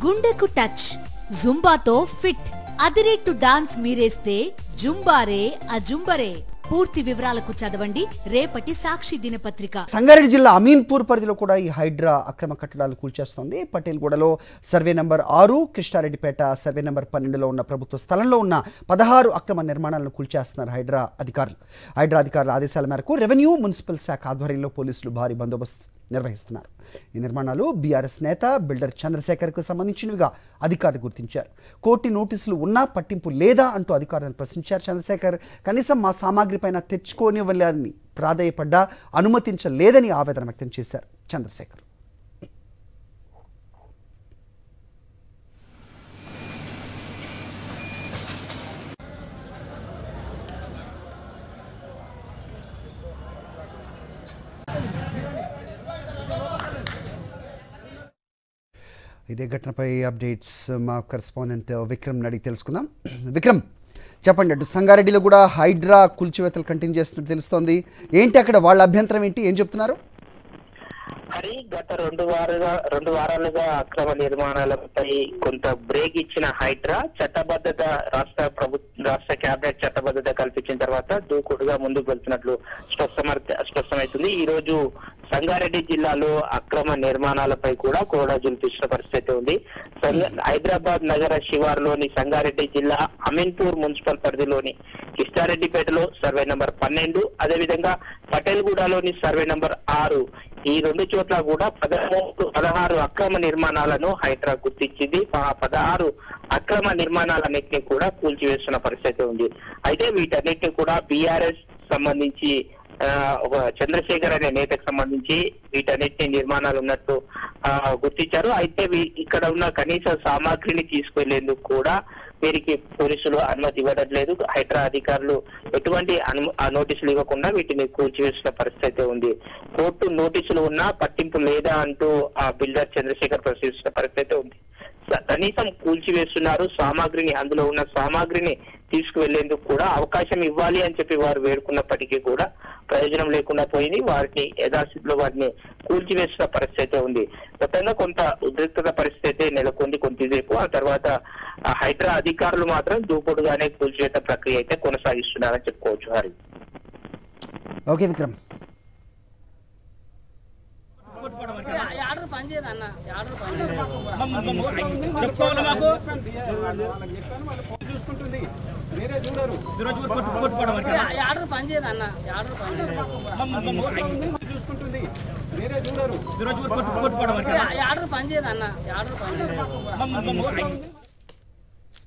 గుండెకు touch, జుంబాతో fit, అదిరేట్టు dance మీరేస్తే జుంబారే అజుంబరే. పూర్తి వివరాలకు చదవండి రేపటి సాక్షి దినపత్రిక. సంగారెడ్డి జిల్లా అమీన్పూర్ పరిధిలో కూడా ఈ హైడ్రా అక్రమ కట్టడాలు కూల్చేస్తోంది. పటేల్గూడలో survey number 6, Krishnareddypet survey number 12లో ఉన్న ప్రభుత్వ స్థలంలో ఉన్న 16 అక్రమ నిర్మాణాలను కూల్చేస్తున్నారు హైడ్రా అధికారుల ఆదేశాల మేరకు రెవెన్యూ మున్సిపల్ శాఖ ఆధ్వర్యంలో పోలీసులు భారీ బందోబస్తు నిర్వహిస్తున్నారు. ఈ నిర్మాణాలు బీఆర్ఎస్ నేత బిల్డర్ చంద్రశేఖర్కు సంబంధించినవిగా అధికారులు గుర్తించారు. కోర్టు నోటీసులు ఉన్నా పట్టింపు లేదా అంటూ అధికారులను ప్రశ్నించారు చంద్రశేఖర్. కనీసం మా సామాగ్రిపైన తెచ్చుకోనివ్వాలని ప్రాధేయపడ్డా అనుమతించలేదని ఆవేదన వ్యక్తం చేశారు చంద్రశేఖర్. ఇదే ఘటనపై అప్డేట్స్ మా కరెస్పాండెంట్ విక్రమ్ అడిగి తెలుసుకుందాం. విక్రమ్, చెప్పండి, అటు సంగారెడ్డిలో కూడా హైడ్రా కూల్చివేతలు కంటిన్యూ చేస్తున్నట్టు తెలుస్తోంది. ఏంటి అక్కడ వాళ్ళ అభ్యంతరం ఏంటి, ఏం చెప్తున్నారు? మరి గత రెండు వారాలుగా అక్రమ నిర్మాణాలపై కొంత బ్రేక్ ఇచ్చిన హైడ్రా చట్టబద్ధత రాష్ట్ర కేబినెట్ చట్టబద్ధత కల్పించిన తర్వాత దూకుడుగా ముందుకు వెళ్తున్నట్లు స్పష్టమవుతుంది. ఈ రోజు సంగారెడ్డి జిల్లాలో అక్రమ నిర్మాణాలపై కూడా కోడా జులిపించిన పరిస్థితి ఉంది. హైదరాబాద్ నగర శివారులోని సంగారెడ్డి జిల్లా అమీన్పూర్ మున్సిపల్ పరిధిలోని కృష్ణారెడ్డిపేటలో సర్వే నంబర్ 12, అదేవిధంగా పటేల్గూడలోని సర్వే నంబర్ 6, ఈ రెండు చోట్ల కూడా 16 అక్రమ నిర్మాణాలను హైడ్రా గుర్తించింది. 16 అక్రమ నిర్మాణాలన్నింటినీ కూడా కూల్చివేస్తున్న పరిస్థితి ఉంది. అయితే వీటన్నిటిని కూడా బీఆర్ఎస్ సంబంధించి ఒక చంద్రశేఖర్ అనే నేతకు సంబంధించి వీటన్నిటిని నిర్మాణాలు ఉన్నట్టు గుర్తించారు. అయితే ఇక్కడ ఉన్న కనీస సామాగ్రిని తీసుకెళ్లేందుకు కూడా వీరికి పోలీసులు అనుమతి ఇవ్వడం లేదు. హైడ్రా అధికారులు ఎటువంటి నోటీసులు ఇవ్వకుండా వీటిని కూల్చివేసిన పరిస్థితి ఉంది. కోర్టు నోటీసులు ఉన్నా పట్టింపు లేదా అంటూ ఆ బిల్డర్ చంద్రశేఖర్ ప్రశ్నిస్తున్న పరిస్థితి ఉంది. కనీసం కూల్చివేస్తున్నారు, సామాగ్రిని, అందులో ఉన్న సామాగ్రిని తీసుకువెళ్లేందుకు కూడా అవకాశం ఇవ్వాలి అని చెప్పి వారు వేడుకున్నప్పటికీ కూడా ప్రయోజనం లేకుండా పోయింది. వారిని యథాస్థితిలో వారిని కూల్చివేసిన పరిస్థితి ఉంది. మొత్తంగా కొంత ఉద్రిక్తత పరిస్థితి నెలకొంది కొంతసేపు. ఆ తర్వాత హైడ్రా అధికారులు మాత్రం దూకుడుగానే కూల్చివేత ప్రక్రియ అయితే కొనసాగిస్తున్నారని చెప్పుకోవచ్చు. హరి, ఓకే విక్రమ్. చూసుకుంటుంది మీరే చూడరు, చూసుకుంటుంది మీరే చూడరు, పనిచేయదన్న.